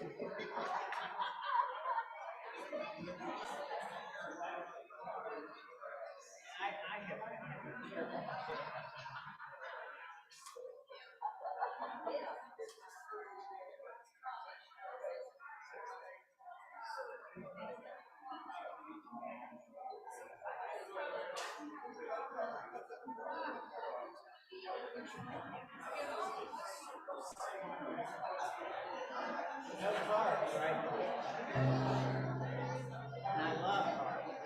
No carbs, right? And I love carbs.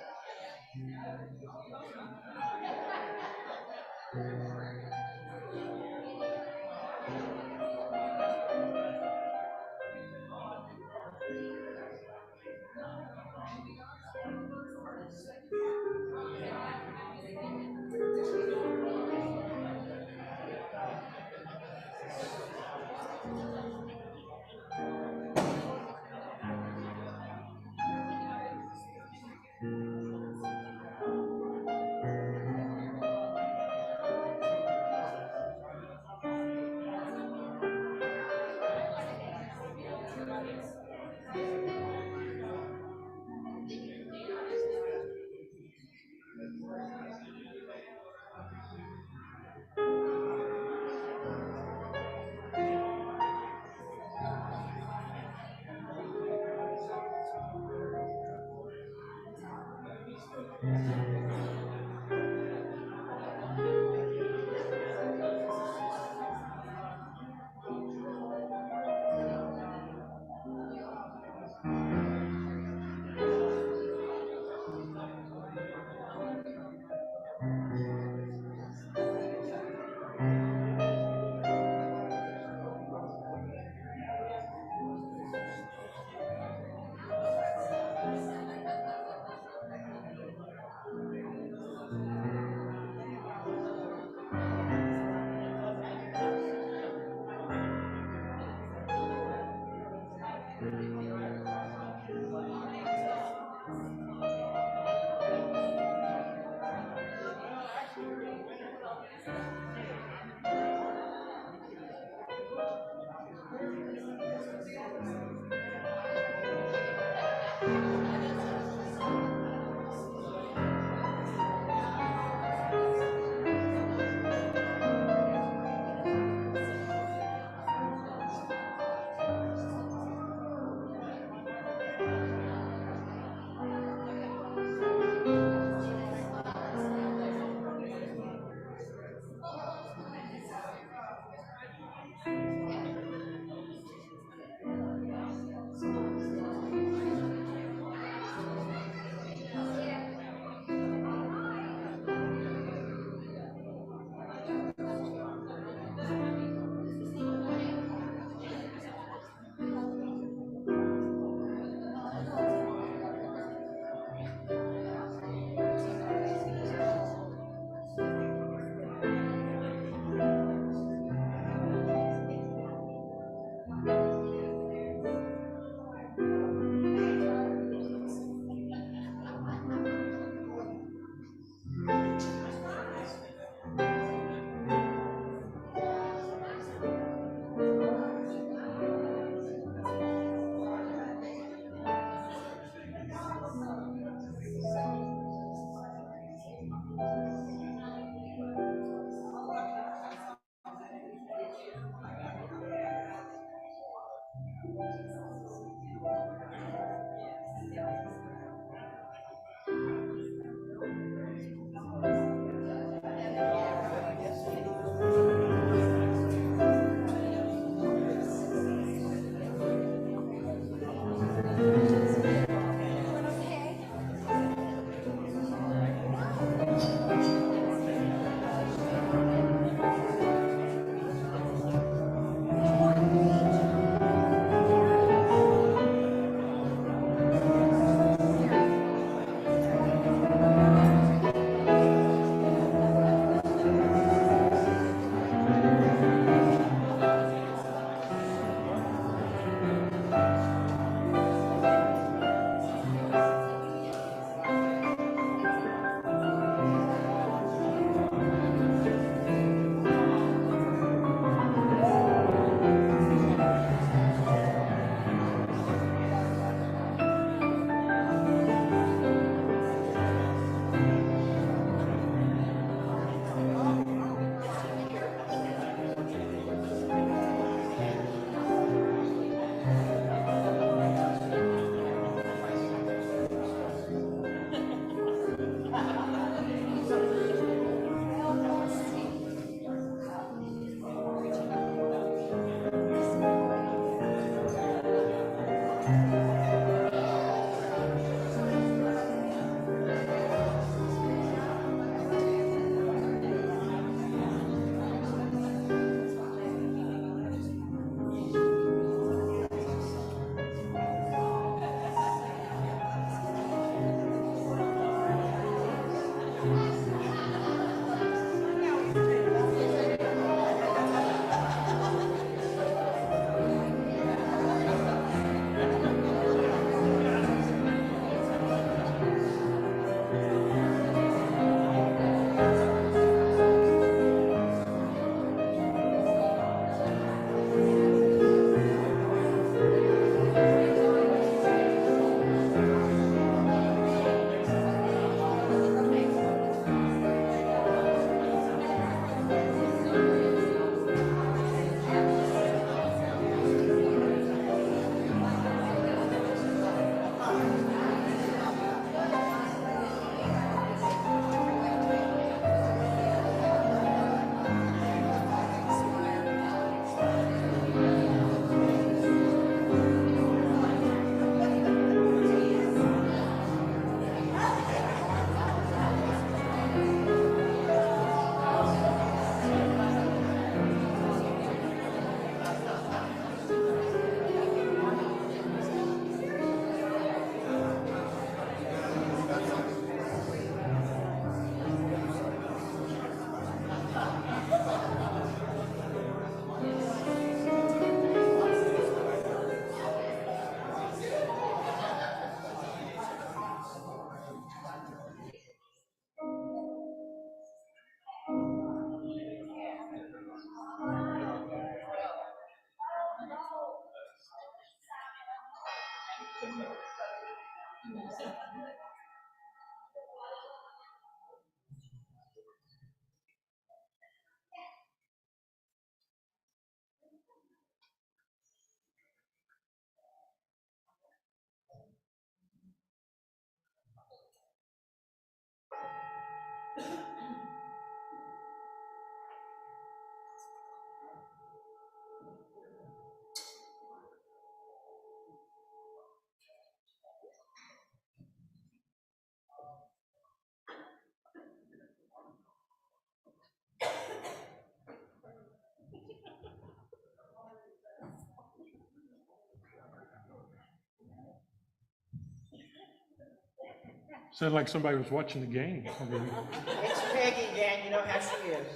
Sounded like somebody was watching the game. It's Peggy, Dan, you know how she is.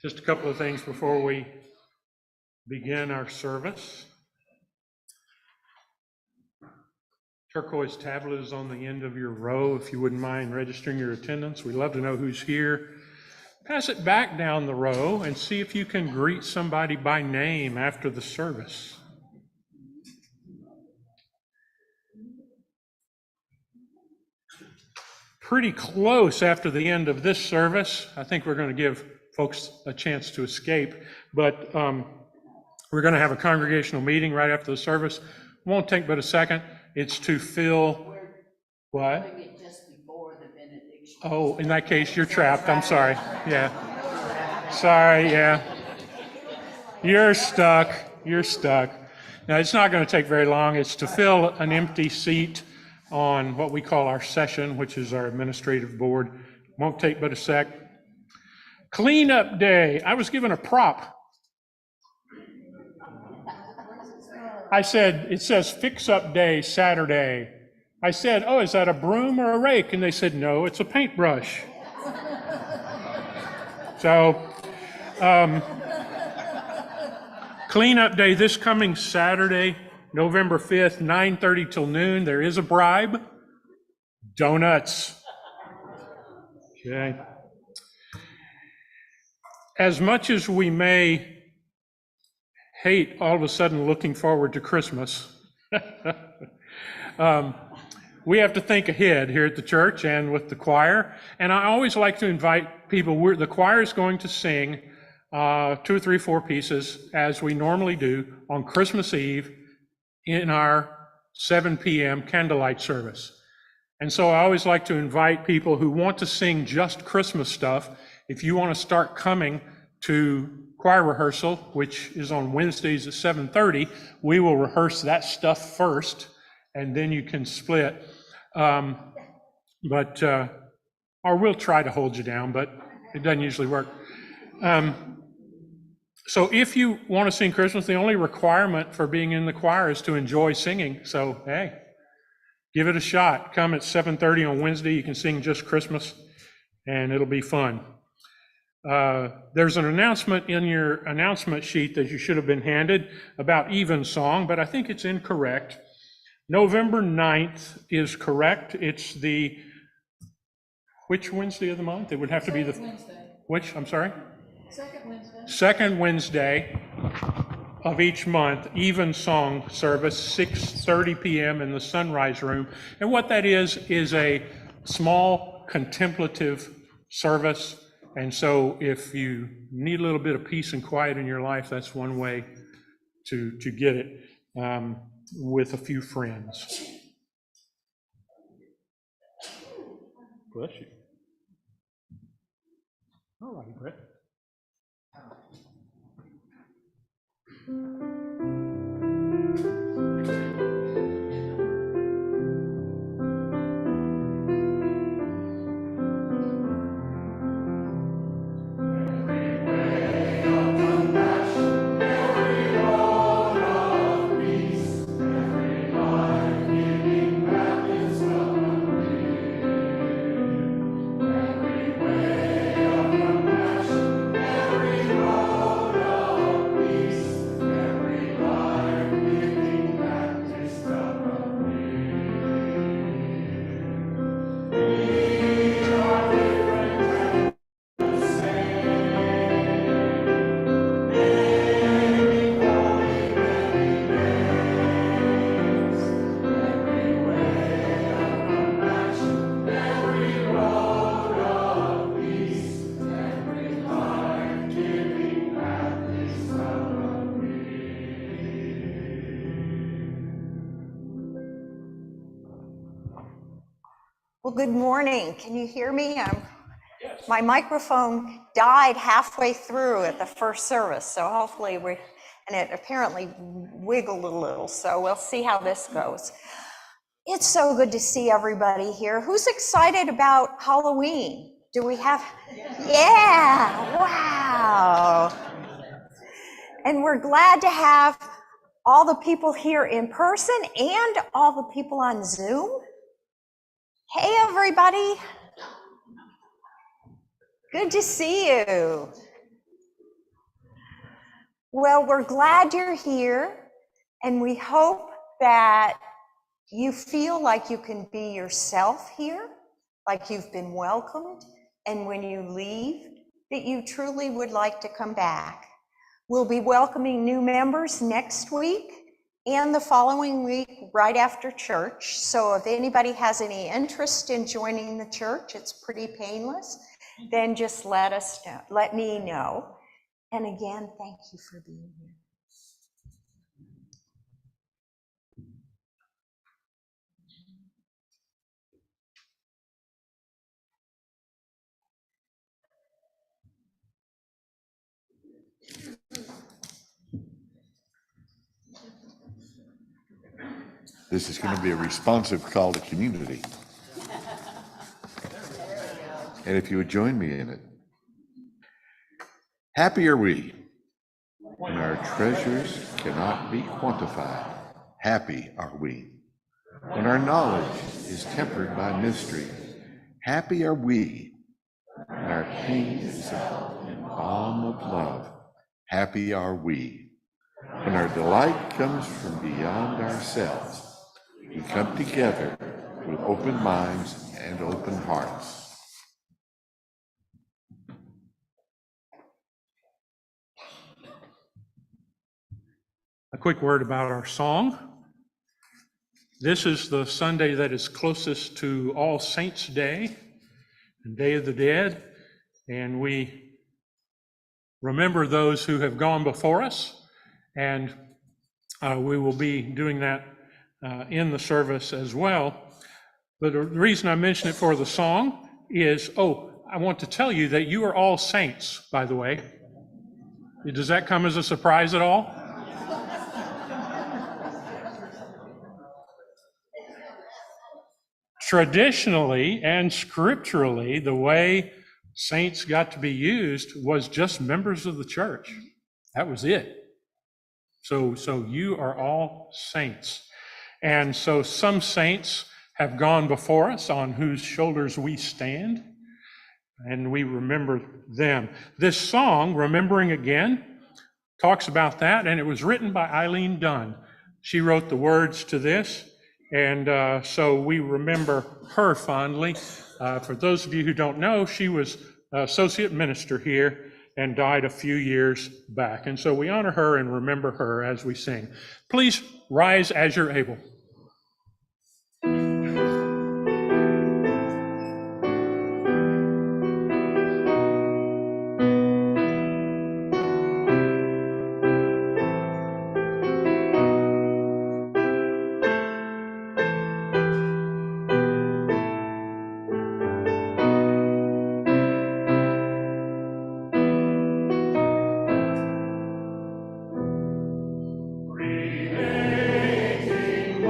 Just a couple of things before we begin our service. Turquoise tablet is on the end of your row. If you wouldn't mind registering your attendance, we'd love to know who's here. Pass it back down the row and see if you can greet somebody by name after the service. Pretty close after the end of this service. I think we're going to give folks a chance to escape, but we're going to have a congregational meeting right after the service. Won't take but a second. It's to fill what? Just before the benediction. Oh, in that case, you're trapped. I'm sorry. Yeah. Sorry, yeah. You're stuck. You're stuck. Now, it's not going to take very long. It's to fill an empty seat on what we call our session, which is our administrative board. Won't take but a sec. Cleanup day. I was given a prop. I said, it says fix up day, Saturday. I said, oh, is that a broom or a rake? And they said, no, it's a paintbrush. So, cleanup day this coming Saturday, November 5th, 9:30 till noon. There is a bribe. Donuts. Okay. As much as we may hate all of a sudden looking forward to Christmas, we have to think ahead here at the church and with the choir. And I always like to invite people. The choir is going to sing 2, 3, 4 pieces as we normally do on Christmas Eve in our 7 p.m. candlelight service. And so I always like to invite people who want to sing just Christmas stuff. If you want to start coming to choir rehearsal, which is on Wednesdays at 7:30, we will rehearse that stuff first, and then you can split. Or we'll try to hold you down, but it doesn't usually work. So if you want to sing Christmas, the only requirement for being in the choir is to enjoy singing. So, hey, give it a shot. Come at 7:30 on Wednesday. You can sing just Christmas, and it'll be fun. There's an announcement in your announcement sheet that you should have been handed about Evensong, but I think it's incorrect. November 9th is correct. It's the, which Wednesday of the month? It would have to be the, Wednesday. which, I'm sorry? Second Wednesday. Second Wednesday of each month, Evensong service, 6:30 p.m. in the Sunrise Room. And what that is a small contemplative service. And so if you need a little bit of peace and quiet in your life, that's one way to get it with a few friends. Bless you. All righty, Brett. Well, good morning. Can you hear me? My microphone died halfway through at the first service, so hopefully and it apparently wiggled a little, so we'll see how this goes. It's so good to see everybody here. Who's excited about Halloween? Do we have? Yeah, wow. And we're glad to have all the people here in person and all the people on Zoom. Hey, everybody. Good to see you. Well, we're glad you're here, and we hope that you feel like you can be yourself here, like you've been welcomed, and when you leave, that you truly would like to come back. We'll be welcoming new members next week and the following week right after church. So if anybody has any interest in joining the church, it's pretty painless, then just let us know, let me know. And again, thank you for being here. This is going to be a responsive call to community. And if you would join me in it. Happy are we when our treasures cannot be quantified. Happy are we when our knowledge is tempered by mystery. Happy are we when our pain is held in balm of love. Happy are we when our delight comes from beyond ourselves. We come together with open minds and open hearts. A quick word about our song. This is the Sunday that is closest to All Saints' Day and Day of the Dead, and we remember those who have gone before us, and we will be doing that in the service as well. But the reason I mention it for the song is, I want to tell you that you are all saints, by the way. Does that come as a surprise at all? Traditionally and scripturally, the way saints got to be used was just members of the church. That was it. So you are all saints. And so some saints have gone before us on whose shoulders we stand, and we remember them. This song, Remembering Again, talks about that, and it was written by Eileen Dunn. She wrote the words to this, and so we remember her fondly. For those of you who don't know, she was associate minister here and died a few years back. And so we honor her and remember her as we sing. Please rise as you're able. Remaking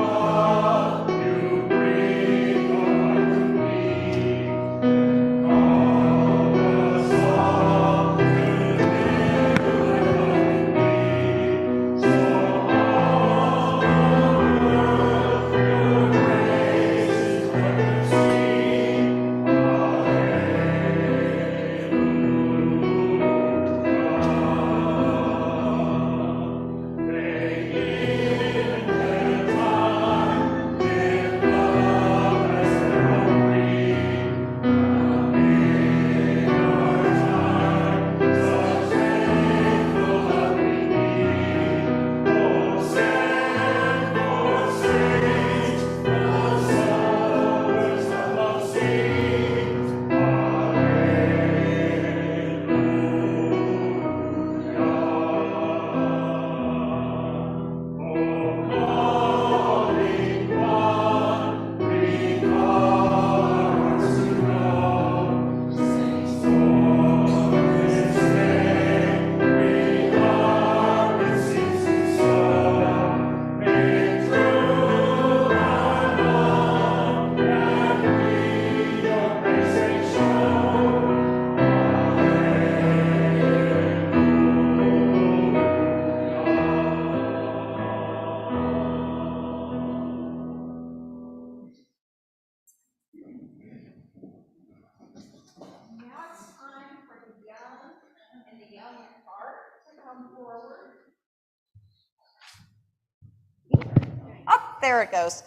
there it goes.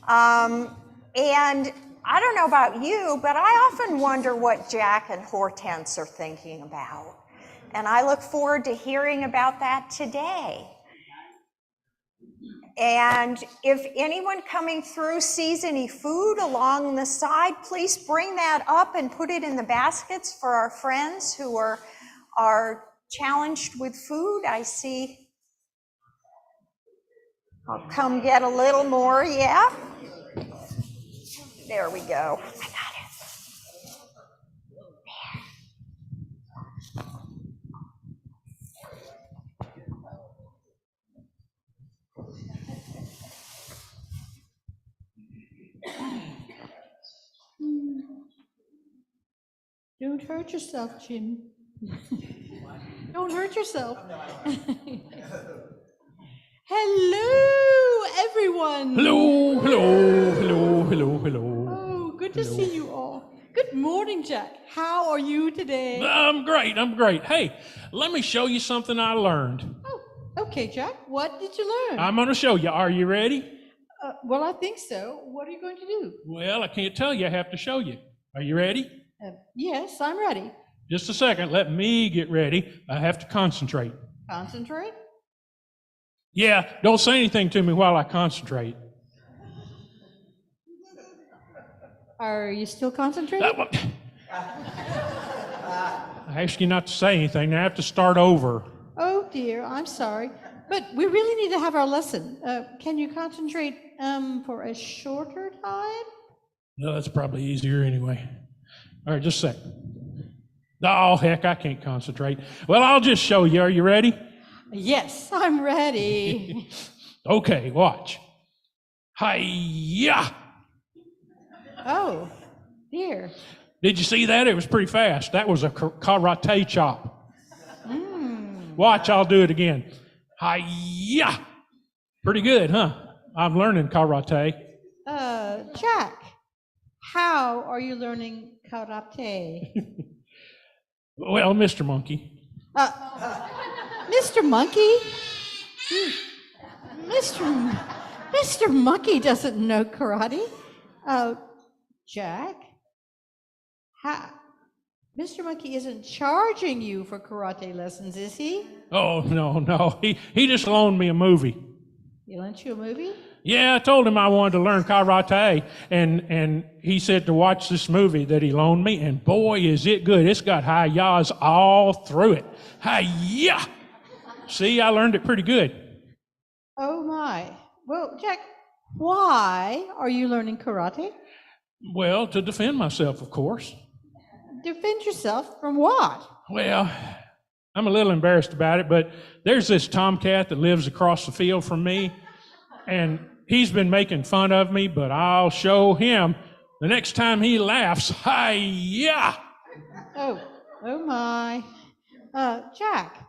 And I don't know about you, but I often wonder what Jack and Hortense are thinking about. And I look forward to hearing about that today. And if anyone coming through sees any food along the side, please bring that up and put it in the baskets for our friends who are challenged with food. I see. I'll come get a little more, yeah. There we go. I got it. Don't hurt yourself, Jim. Don't hurt yourself. Hello, everyone. Hello, hello, hello, hello, hello. Oh, good to see you all. Good morning, Jack. How are you today? I'm great, I'm great. Hey, let me show you something I learned. Oh, okay, Jack. What did you learn? I'm gonna show you. Are you ready? Well, I think so. What are you going to do? Well, I can't tell you, I have to show you. Are you ready? Yes, I'm ready. Just a second, let me get ready. I have to concentrate. Concentrate. Yeah, don't say anything to me while I concentrate. Are you still concentrating? I ask you not to say anything. Now I have to start over. Oh dear, I'm sorry. But we really need to have our lesson. Can you concentrate for a shorter time? No, that's probably easier anyway. All right, just a second. Oh, heck, I can't concentrate. Well, I'll just show you. Are you ready? Yes, I'm ready. Okay, watch. Hi-ya! Oh, dear. Did you see that? It was pretty fast. That was a karate chop. Watch, I'll do it again. Hi-ya! Pretty good, huh? I'm learning karate. Jack, how are you learning karate? Well, Mr. Monkey. Mr. Monkey? Mr. Monkey doesn't know karate. Jack? Mr. Monkey isn't charging you for karate lessons, is he? Oh, no. He just loaned me a movie. He lent you a movie? Yeah, I told him I wanted to learn karate, and he said to watch this movie that he loaned me, and boy, is it good. It's got hi-yas all through it. Hi-ya! See, I learned it pretty good. Oh, my. Well, Jack, why are you learning karate? Well, to defend myself, of course. Defend yourself from what? Well, I'm a little embarrassed about it, but there's this tomcat that lives across the field from me, and he's been making fun of me, but I'll show him the next time he laughs. Hi-ya! Oh my. Jack,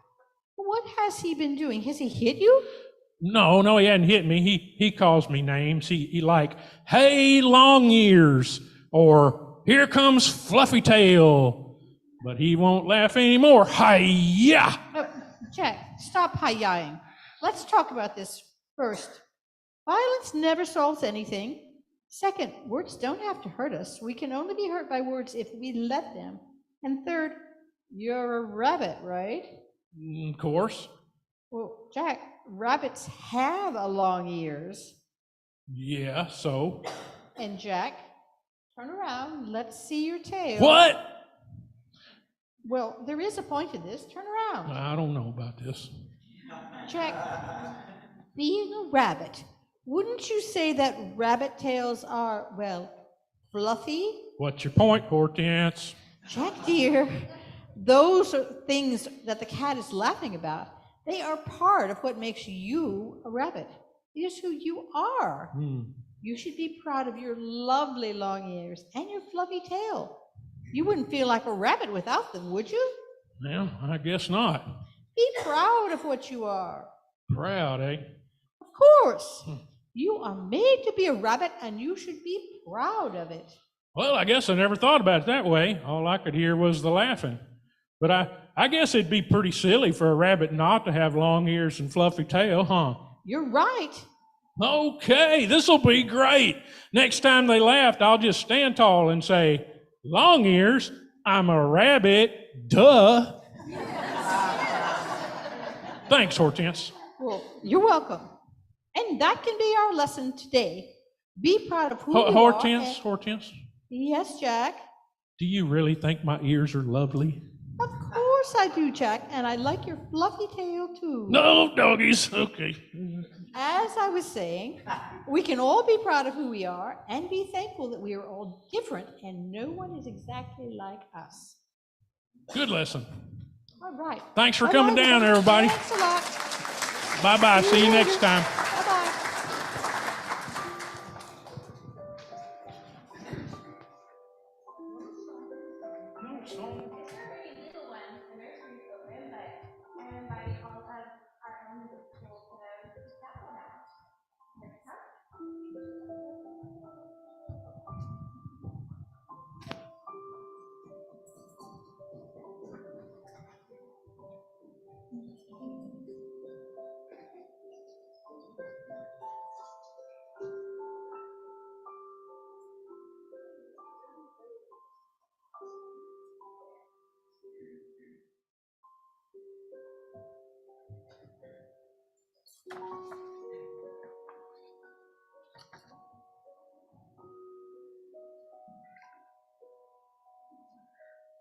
what has he been doing? Has he hit you? No, he hadn't hit me. He calls me names. He like, hey, long ears, or here comes Fluffy Tail. But he won't laugh anymore. Hi-ya! Jack, stop hi-yaing. Let's talk about this first. Violence never solves anything. Second, words don't have to hurt us. We can only be hurt by words if we let them. And third, you're a rabbit, right? Of course. Well, Jack, rabbits have a long ears. Yeah, so? And Jack, turn around. Let's see your tail. What? Well, there is a point to this. Turn around. I don't know about this. Jack, being a rabbit, wouldn't you say that rabbit tails are, well, fluffy? What's your point, Hortense? Jack, dear, those are things that the cat is laughing about. They are part of what makes you a rabbit. It is who you are. You should be proud of your lovely long ears and your fluffy tail. You wouldn't feel like a rabbit without them, would you? Well, I guess not. Be proud of what you are. Proud, eh? Of course. You are made to be a rabbit, and you should be proud of it. Well, I guess I never thought about it that way. All I could hear was the laughing. But I guess it'd be pretty silly for a rabbit not to have long ears and fluffy tail, huh? You're right. Okay, this will be great. Next time they laugh, I'll just stand tall and say, long ears, I'm a rabbit, duh. Thanks, Hortense. Well, you're welcome. And that can be our lesson today. Be proud of who you are. Hortense, Hortense, Yes, Jack. do you really think my ears are lovely? Of course I do, Jack, and I like your fluffy tail too. No, doggies, okay. As I was saying, we can all be proud of who we are and be thankful that we are all different and no one is exactly like us. Good lesson. All right. Thanks for All coming right, down, everybody. Thanks a lot. Bye-bye, see you next time. Bye-bye.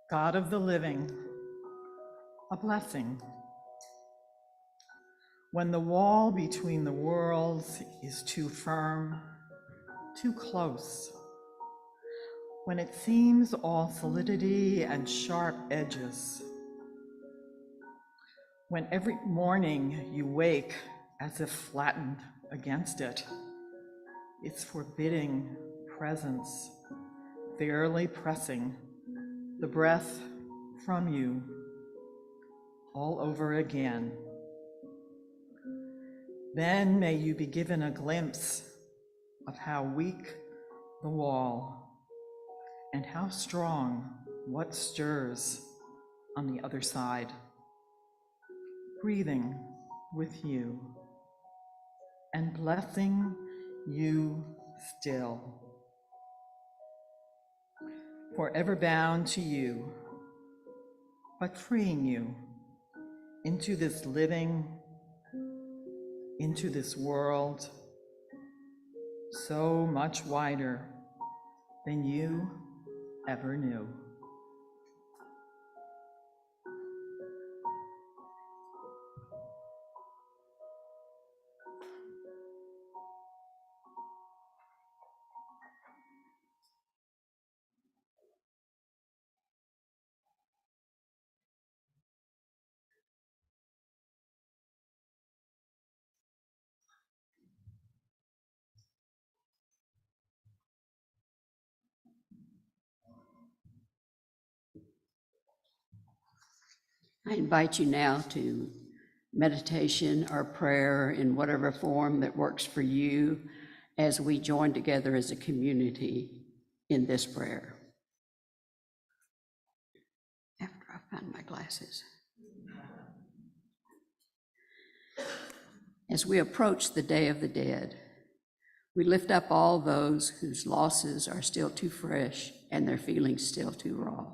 God of the living, a blessing. When the wall between the worlds is too firm, too close, when it seems all solidity and sharp edges, when every morning you wake as if flattened against it, its forbidding presence fairly pressing the breath from you all over again. Then may you be given a glimpse of how weak the wall and how strong what stirs on the other side, breathing with you and blessing you still. Forever bound to you, but freeing you into this living, into this world so much wider than you ever knew. I invite you now to meditation or prayer in whatever form that works for you as we join together as a community in this prayer. After I find my glasses. As we approach the Day of the Dead, we lift up all those whose losses are still too fresh and their feelings still too raw.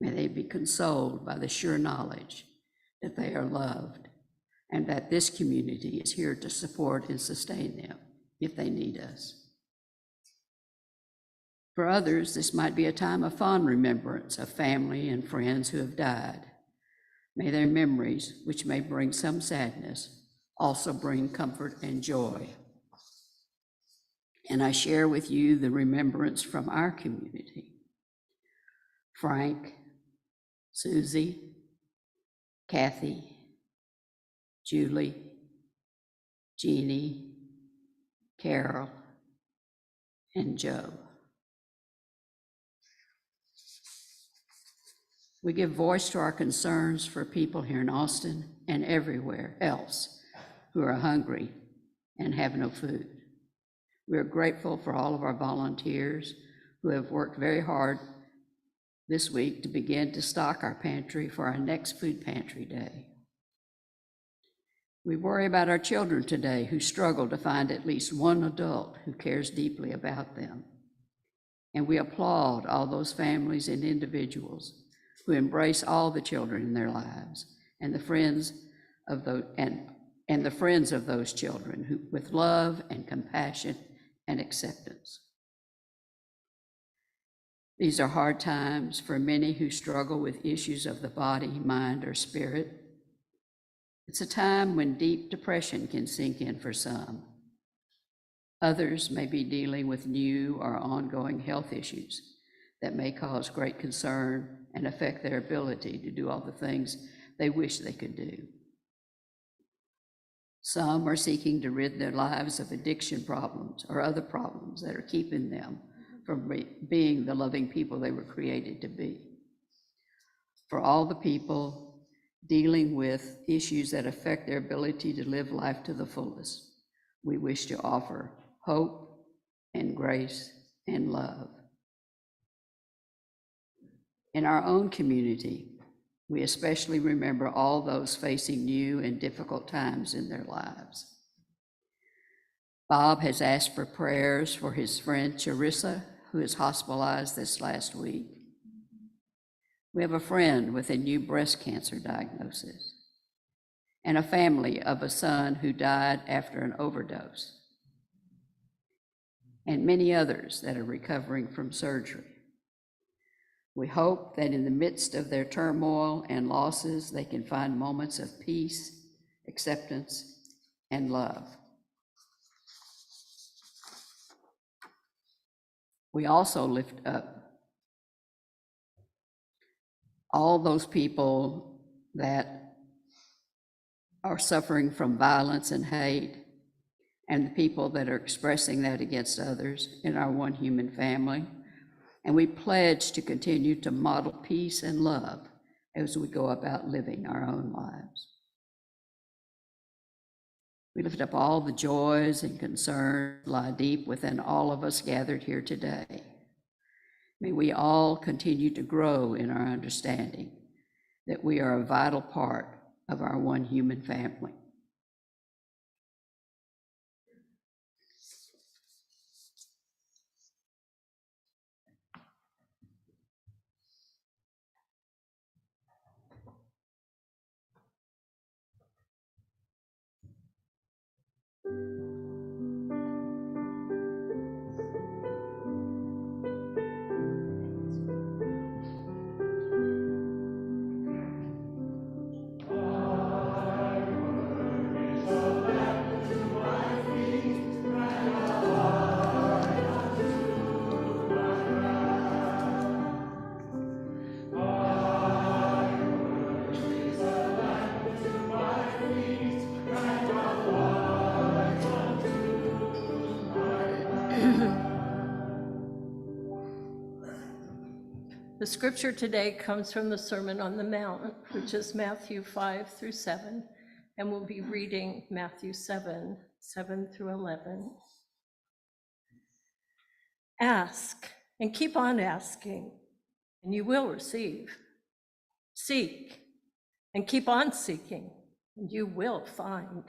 May they be consoled by the sure knowledge that they are loved and that this community is here to support and sustain them if they need us. For others, this might be a time of fond remembrance of family and friends who have died. May their memories, which may bring some sadness, also bring comfort and joy. And I share with you the remembrance from our community. Frank, Susie, Kathy, Julie, Jeannie, Carol, and Joe. We give voice to our concerns for people here in Austin and everywhere else who are hungry and have no food. We are grateful for all of our volunteers who have worked very hard this week to begin to stock our pantry for our next food pantry day. We worry about our children today who struggle to find at least one adult who cares deeply about them. And we applaud all those families and individuals who embrace all the children in their lives and the friends of those and the friends of those children who, with love and compassion and acceptance. These are hard times for many who struggle with issues of the body, mind, or spirit. It's a time when deep depression can sink in for some. Others may be dealing with new or ongoing health issues that may cause great concern and affect their ability to do all the things they wish they could do. Some are seeking to rid their lives of addiction problems or other problems that are keeping them from being the loving people they were created to be. For all the people dealing with issues that affect their ability to live life to the fullest, we wish to offer hope and grace and love. In our own community, we especially remember all those facing new and difficult times in their lives. Bob has asked for prayers for his friend Charissa, who is hospitalized this last week. We have a friend with a new breast cancer diagnosis and a family of a son who died after an overdose, and many others that are recovering from surgery. We hope that in the midst of their turmoil and losses, they can find moments of peace, acceptance, and love. We also lift up all those people that are suffering from violence and hate, and the people that are expressing that against others in our one human family. And we pledge to continue to model peace and love as we go about living our own lives. We lift up all the joys and concerns lie deep within all of us gathered here today. May we all continue to grow in our understanding that we are a vital part of our one human family. The scripture today comes from the Sermon on the Mount, which is Matthew 5 through 7, and we'll be reading Matthew 7, 7 through 11. Ask and keep on asking, and you will receive. Seek and keep on seeking, and you will find.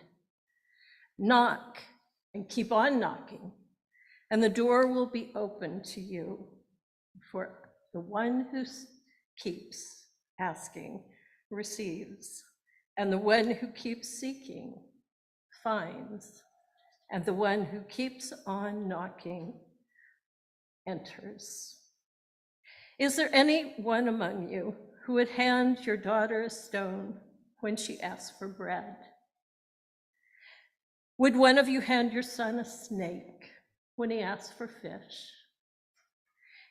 Knock and keep on knocking, and the door will be open to you. For the one who keeps asking receives, and the one who keeps seeking finds, and the one who keeps on knocking enters. Is there anyone among you who would hand your daughter a stone when she asks for bread? Would one of you hand your son a snake when he asks for fish?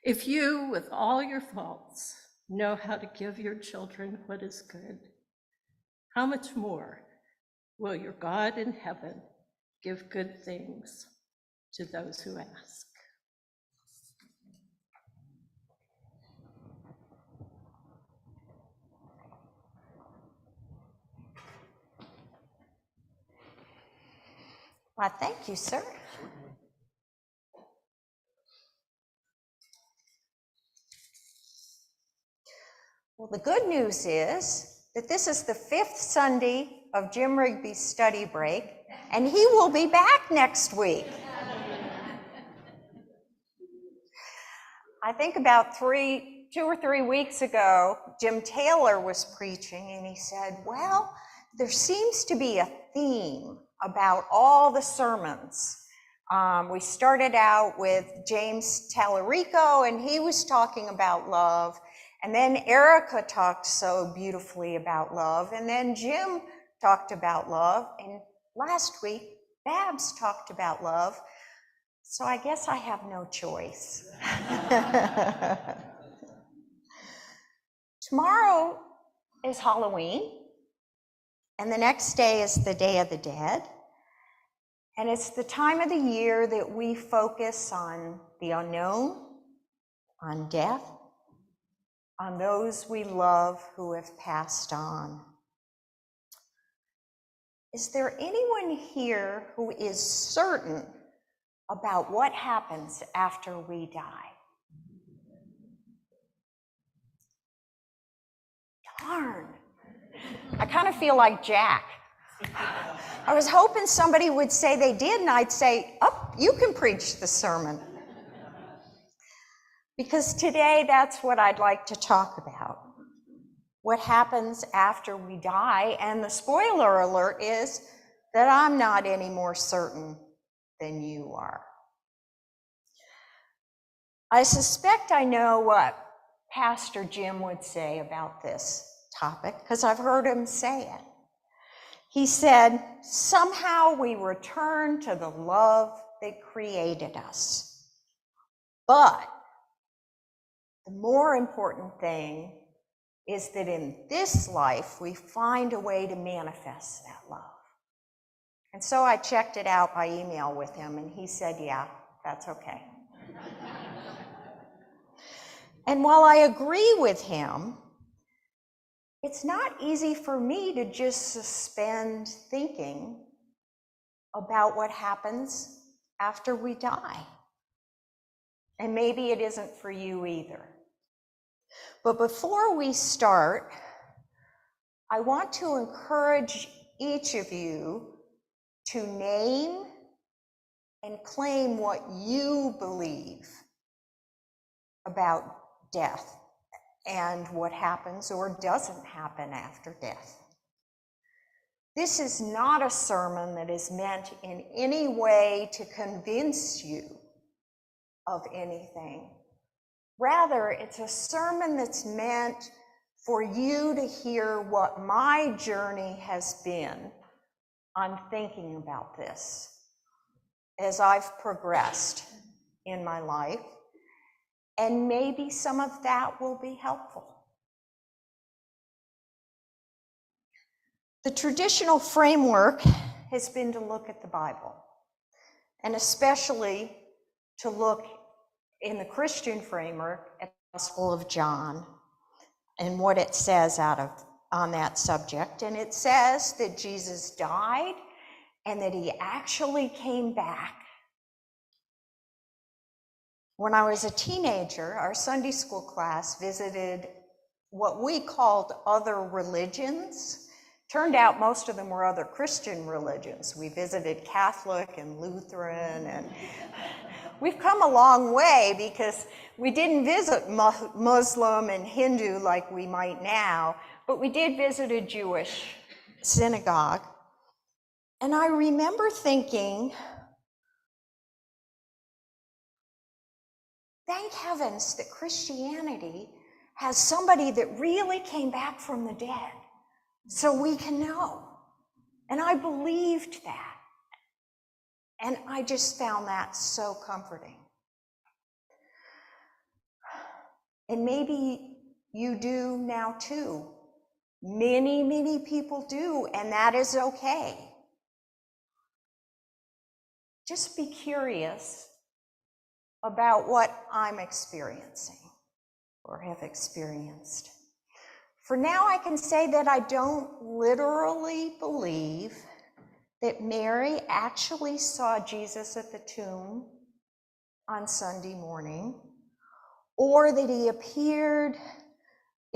If you, with all your faults, know how to give your children what is good, how much more will your God in heaven give good things to those who ask? Well, thank you, sir. Well, the good news is that this is the 5th Sunday of Jim Rigby's study break, and he will be back next week. I think about 2 or 3 weeks ago, Jim Taylor was preaching, and he said, well, there seems to be a theme about all the sermons. We started out with James Tallarico, and he was talking about love. And then Erica talked so beautifully about love. And then Jim talked about love. And last week, Babs talked about love. So I guess I have no choice. Tomorrow is Halloween. And the next day is the Day of the Dead. And it's the time of the year that we focus on the unknown, on death, on those we love who have passed on. Is there anyone here who is certain about what happens after we die? Darn. I kind of feel like Jack. I was hoping somebody would say they did, and I'd say, oh, you can preach the sermon. Because today, that's what I'd like to talk about. What happens after we die, and the spoiler alert is that I'm not any more certain than you are. I suspect I know what Pastor Jim would say about this topic, because I've heard him say it. He said, somehow we return to the love that created us. But the more important thing is that in this life, we find a way to manifest that love. And so I checked it out by email with him, and he said, yeah, that's okay. And while I agree with him, it's not easy for me to just suspend thinking about what happens after we die. And maybe it isn't for you either. But before we start, I want to encourage each of you to name and claim what you believe about death and what happens or doesn't happen after death. This is not a sermon that is meant in any way to convince you of anything. Rather, it's a sermon that's meant for you to hear what my journey has been on thinking about this as I've progressed in my life. And maybe some of that will be helpful. The traditional framework has been to look at the Bible, and especially to look in the Christian framework at the Gospel of John and what it says on that subject. And it says that Jesus died and that he actually came back. When I was a teenager, our Sunday school class visited what we called other religions. Turned out most of them were other Christian religions. We visited Catholic and Lutheran, and we've come a long way because we didn't visit Muslim and Hindu like we might now, but we did visit a Jewish synagogue. And I remember thinking, thank heavens that Christianity has somebody that really came back from the dead so we can know. And I believed that. And I just found that so comforting. And maybe you do now too. Many, many people do, and that is okay. Just be curious about what I'm experiencing or have experienced. For now, I can say that I don't literally believe that Mary actually saw Jesus at the tomb on Sunday morning, or that he appeared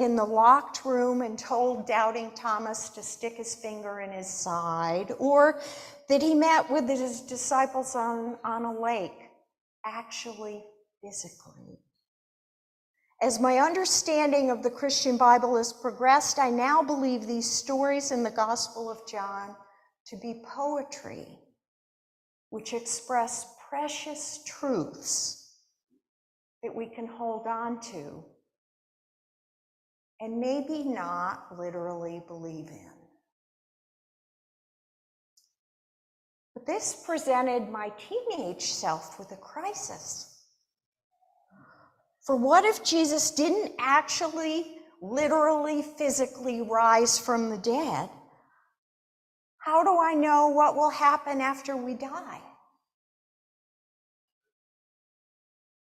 in the locked room and told doubting Thomas to stick his finger in his side, or that he met with his disciples on a lake, actually physically. As my understanding of the Christian Bible has progressed, I now believe these stories in the Gospel of John to be poetry, which express precious truths that we can hold on to and maybe not literally believe in. But this presented my teenage self with a crisis. For what if Jesus didn't actually, literally, physically rise from the dead? How do I know what will happen after we die?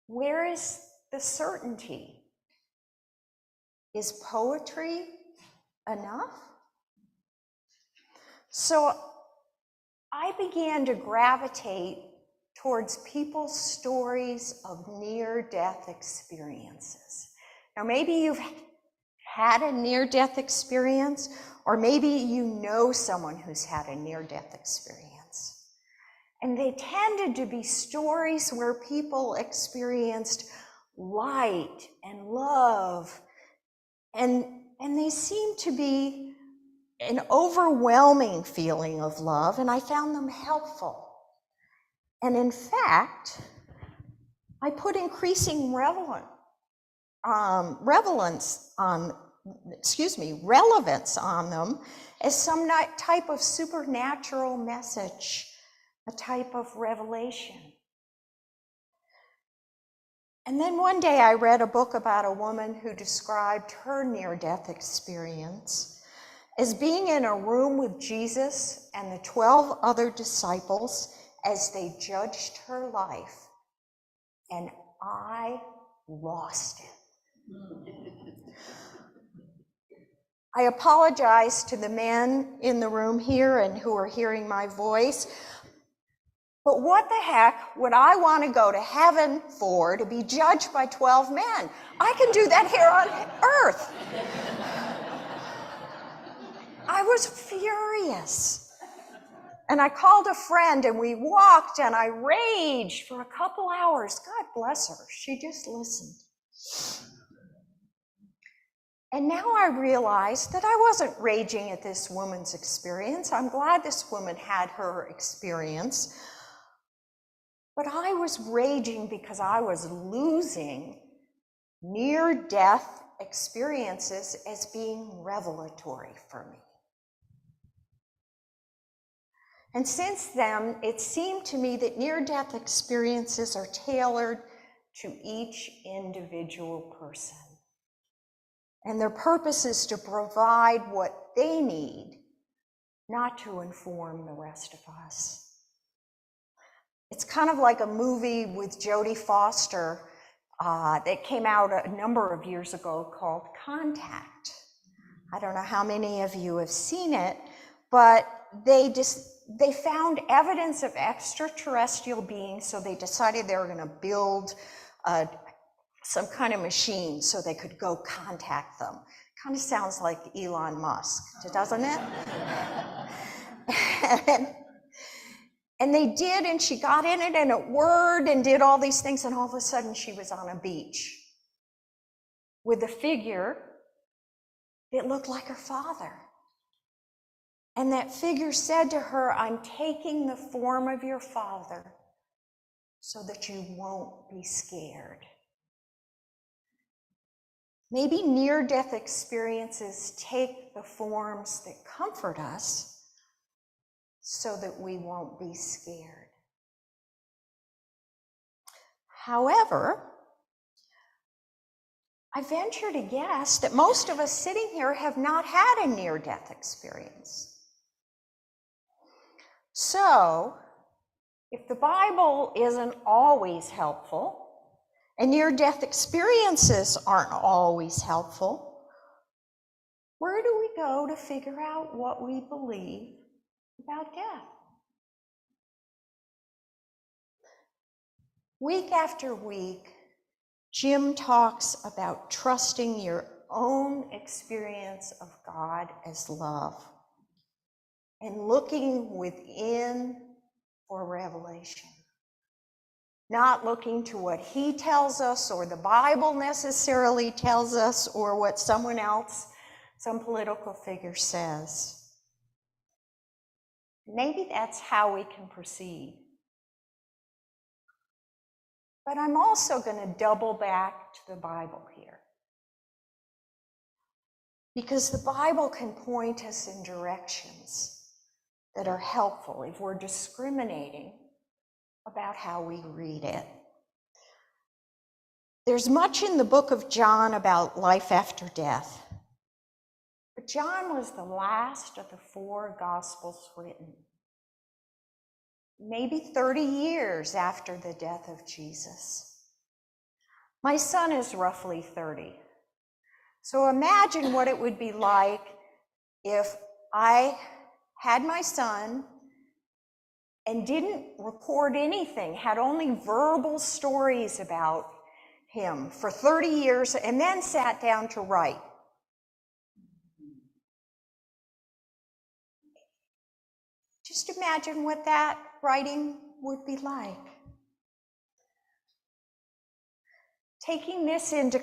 Where is the certainty? Is poetry enough? So I began to gravitate towards people's stories of near-death experiences. Now, maybe you've had a near-death experience, or maybe you know someone who's had a near-death experience. And they tended to be stories where people experienced light and love, and they seemed to be an overwhelming feeling of love, and I found them helpful. And in fact, I put increasing relevance on them as some type of supernatural message, a type of revelation. And then one day I read a book about a woman who described her near-death experience as being in a room with Jesus and the 12 other disciples as they judged her life, and I lost it. I apologize to the men in the room here and who are hearing my voice, but what the heck would I want to go to heaven for, to be judged by 12 men? I can do that here on earth. I was furious. And I called a friend and we walked and I raged for a couple hours. God bless her, she just listened. And now I realized that I wasn't raging at this woman's experience. I'm glad this woman had her experience. But I was raging because I was losing near-death experiences as being revelatory for me. And since then, it seemed to me that near-death experiences are tailored to each individual person. And their purpose is to provide what they need, not to inform the rest of us. It's kind of like a movie with Jodie Foster that came out a number of years ago called Contact. I don't know how many of you have seen it, but they found evidence of extraterrestrial beings, so they decided they were going to build some kind of machine so they could go contact them. Kind of sounds like Elon Musk, doesn't it? And they did, and she got in it, and it whirred and did all these things, and all of a sudden she was on a beach with a figure that looked like her father. And that figure said to her, "I'm taking the form of your father so that you won't be scared." Maybe near-death experiences take the forms that comfort us so that we won't be scared. However, I venture to guess that most of us sitting here have not had a near-death experience. So, if the Bible isn't always helpful, and near-death experiences aren't always helpful, where do we go to figure out what we believe about death? Week after week, Jim talks about trusting your own experience of God as love and looking within for revelation. Not looking to what he tells us or the Bible necessarily tells us or what someone else, some political figure says. Maybe that's how we can proceed. But I'm also going to double back to the Bible here. Because the Bible can point us in directions that are helpful if we're discriminating about how we read it. There's much in the book of John about life after death. But John was the last of the 4 Gospels written, maybe 30 years after the death of Jesus. My son is roughly 30. So imagine what it would be like if I had my son and didn't record anything, had only verbal stories about him for 30 years and then sat down to write. Just imagine what that writing would be like. Taking this into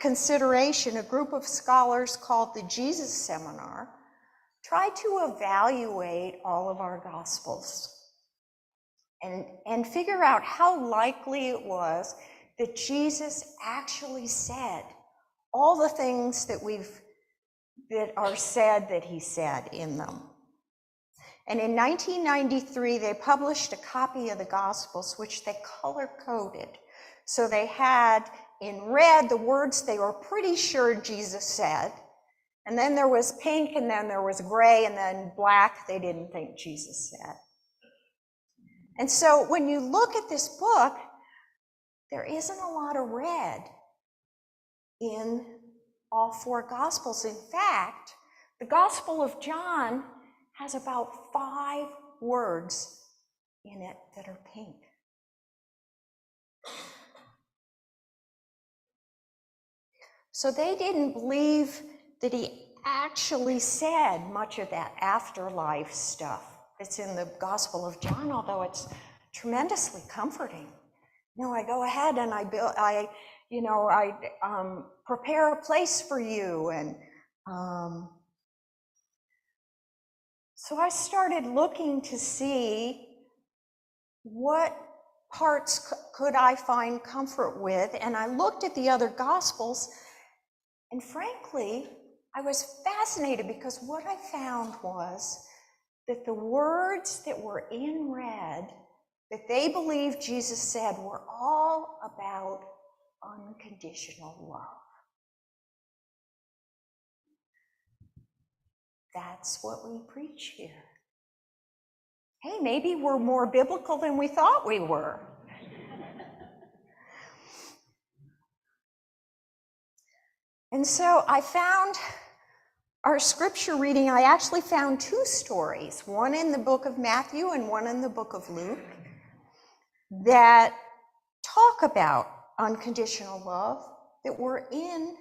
consideration, a group of scholars called the Jesus Seminar tried to evaluate all of our Gospels and figure out how likely it was that Jesus actually said all the things that are said that he said in them. And in 1993, they published a copy of the Gospels, which they color-coded. So they had in red the words they were pretty sure Jesus said, and then there was pink, and then there was gray, and then black they didn't think Jesus said. And so when you look at this book, there isn't a lot of red in all 4 Gospels. In fact, the Gospel of John has about 5 words in it that are pink. So they didn't believe that he actually said much of that afterlife stuff that's in the Gospel of John, although it's tremendously comforting. You know, I go ahead and I prepare a place for you, and so I started looking to see what parts could I find comfort with, and I looked at the other Gospels, and frankly, I was fascinated because what I found was that the words that were in red that they believed Jesus said were all about unconditional love. That's what we preach here. Hey, maybe we're more biblical than we thought we were. And so I found our scripture reading, I actually found 2 stories, one in the book of Matthew and one in the book of Luke, that talk about unconditional love that were in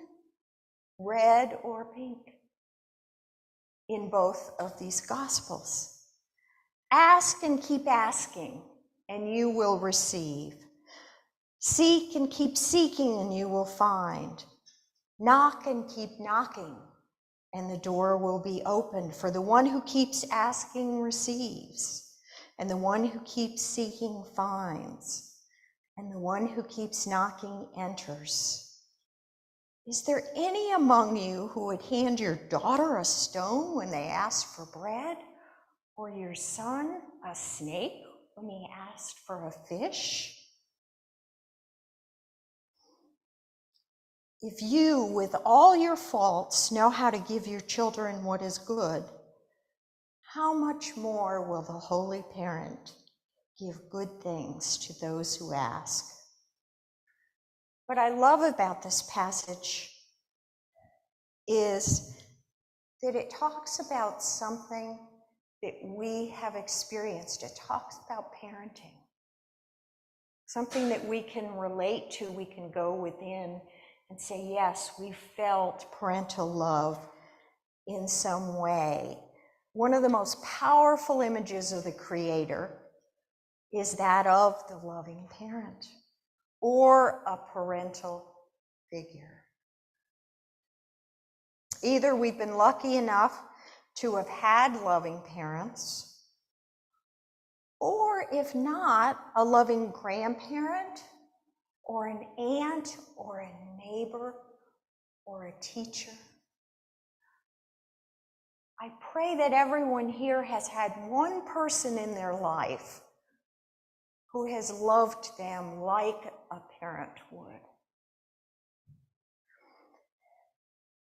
red or pink in both of these Gospels. Ask and keep asking, and you will receive. Seek and keep seeking, and you will find. Knock and keep knocking, and the door will be opened. For the one who keeps asking receives, and the one who keeps seeking finds, and the one who keeps knocking enters. Is there any among you who would hand your daughter a stone when they ask for bread, or your son a snake when he asked for a fish? If you, with all your faults, know how to give your children what is good, how much more will the Holy Parent give good things to those who ask? What I love about this passage is that it talks about something that we have experienced. It talks about parenting, something that we can relate to, we can go within and say, yes, we felt parental love in some way. One of the most powerful images of the Creator is that of the loving parent or a parental figure. Either we've been lucky enough to have had loving parents, or if not, a loving grandparent, or an aunt, or a neighbor, or a teacher. I pray that everyone here has had one person in their life who has loved them like a parent would.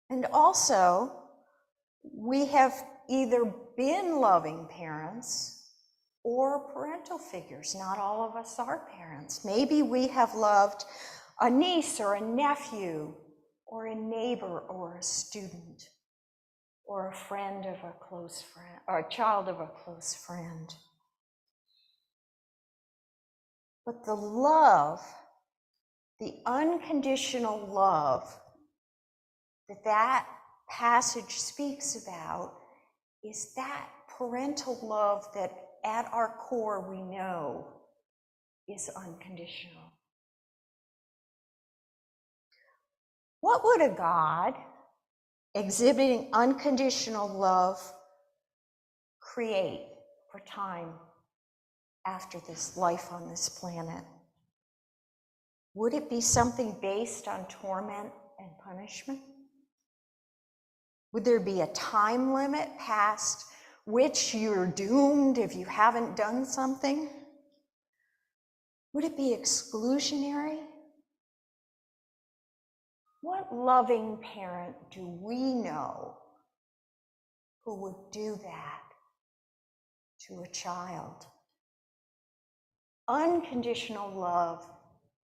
And also, we have either been loving parents or parental figures. Not all of us are parents. Maybe we have loved a niece or a nephew or a neighbor or a student or a friend of a close friend or a child of a close friend. But the love, the unconditional love that passage speaks about is that parental love that at our core we know is unconditional. What would a God exhibiting unconditional love create for time after this life on this planet? Would it be something based on torment and punishment? Would there be a time limit past which you're doomed if you haven't done something? Would it be exclusionary? What loving parent do we know who would do that to a child? Unconditional love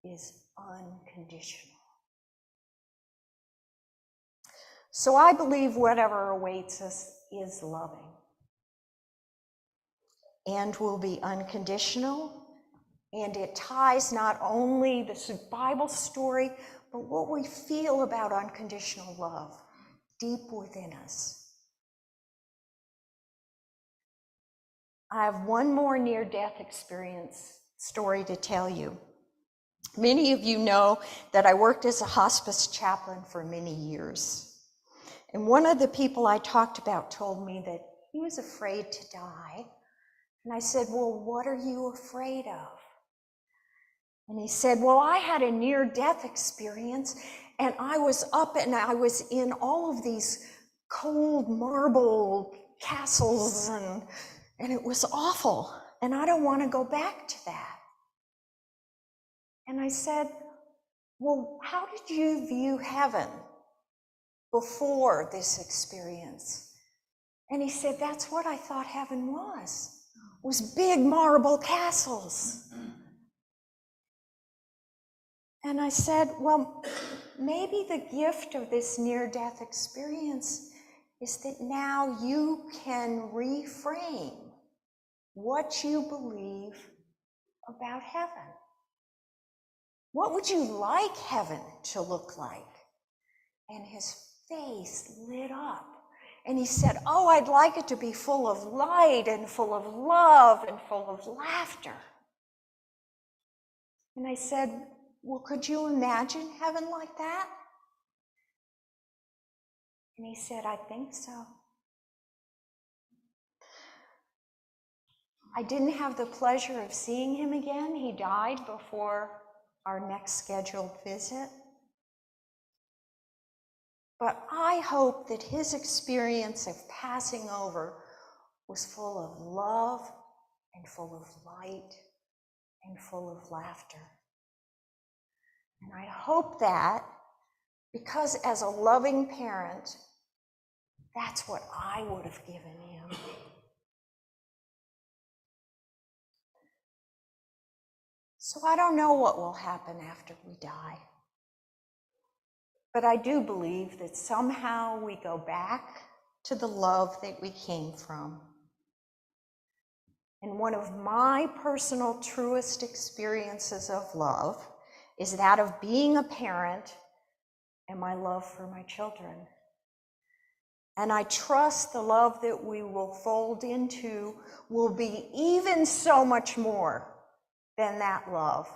is unconditional. So I believe whatever awaits us is loving and will be unconditional, and it ties not only the Bible story, but what we feel about unconditional love deep within us. I have one more near-death experience story to tell you. Many of you know that I worked as a hospice chaplain for many years. And one of the people I talked about told me that he was afraid to die. And I said, well, what are you afraid of? And he said, well, I had a near-death experience, and I was up and I was in all of these cold marble castles, and it was awful, and I don't want to go back to that. And I said, well, how did you view heaven before this experience? And he said, that's what I thought heaven was big marble castles. And I said, well, maybe the gift of this near-death experience is that now you can reframe what you believe about heaven. What would you like heaven to look like? And his face lit up. And he said, oh, I'd like it to be full of light and full of love and full of laughter. And I said, well, could you imagine heaven like that? And he said, I think so. I didn't have the pleasure of seeing him again. He died before our next scheduled visit. But I hope that his experience of passing over was full of love and full of light and full of laughter. And I hope that, because as a loving parent, that's what I would have given him. So I don't know what will happen after we die. But I do believe that somehow we go back to the love that we came from. And one of my personal truest experiences of love is that of being a parent and my love for my children. And I trust the love that we will fold into will be even so much more than that love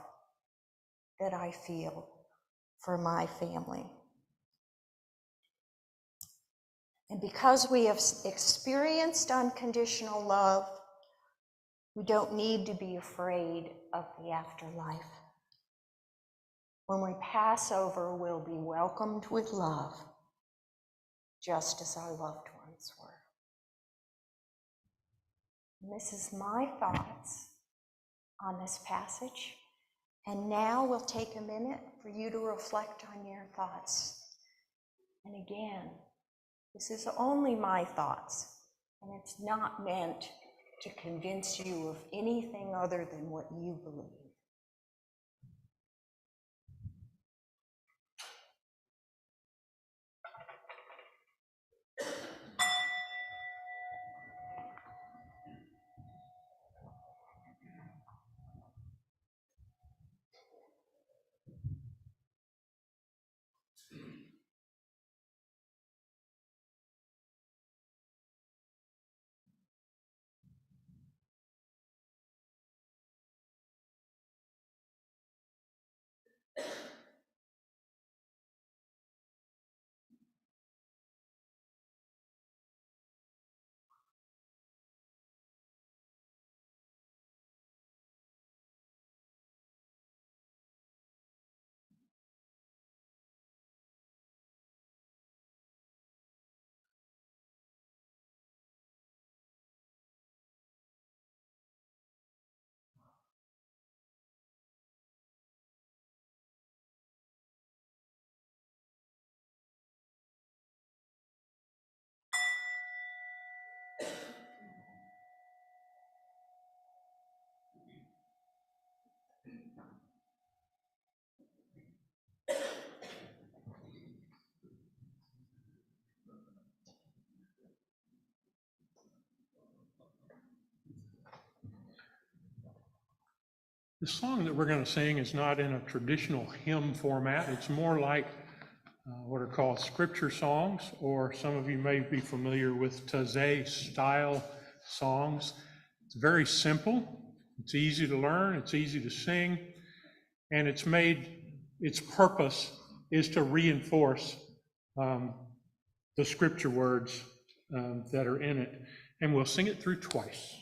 that I feel for my family. And because we have experienced unconditional love, we don't need to be afraid of the afterlife. When we pass over, we'll be welcomed with love, just as our loved ones were. And this is my thoughts on this passage. And now we'll take a minute for you to reflect on your thoughts. And again, this is only my thoughts, and it's not meant to convince you of anything other than what you believe. The song that we're going to sing is not in a traditional hymn format. It's more like what are called scripture songs, or some of you may be familiar with Taizé style songs. It's very simple. It's easy to learn. It's easy to sing. And its purpose is to reinforce the scripture words that are in it. And we'll sing it through twice.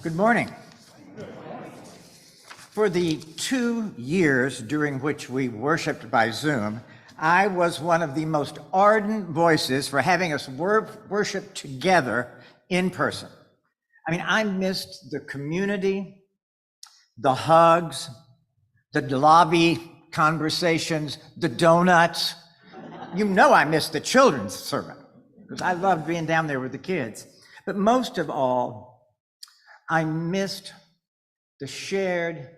Good morning. For the 2 years during which we worshiped by Zoom, I was one of the most ardent voices for having us worship together in person. I mean, I missed the community, the hugs, the lobby conversations, the donuts. You know I missed the children's sermon because I loved being down there with the kids. But most of all, I missed the shared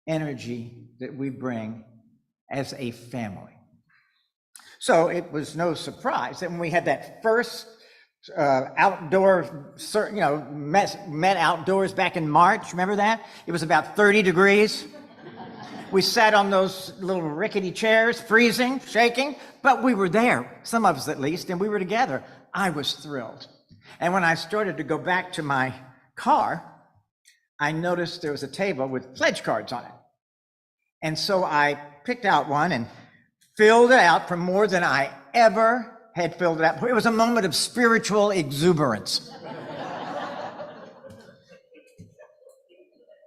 energy that we bring as a family. So it was no surprise that when we had that first outdoor, met outdoors back in March, remember that? It was about 30 degrees. We sat on those little rickety chairs, freezing, shaking, but we were there, some of us at least, and we were together. I was thrilled. And when I started to go back to my car, I noticed there was a table with pledge cards on it. And so I picked out one and filled it out for more than I ever had filled it out. It was a moment of spiritual exuberance.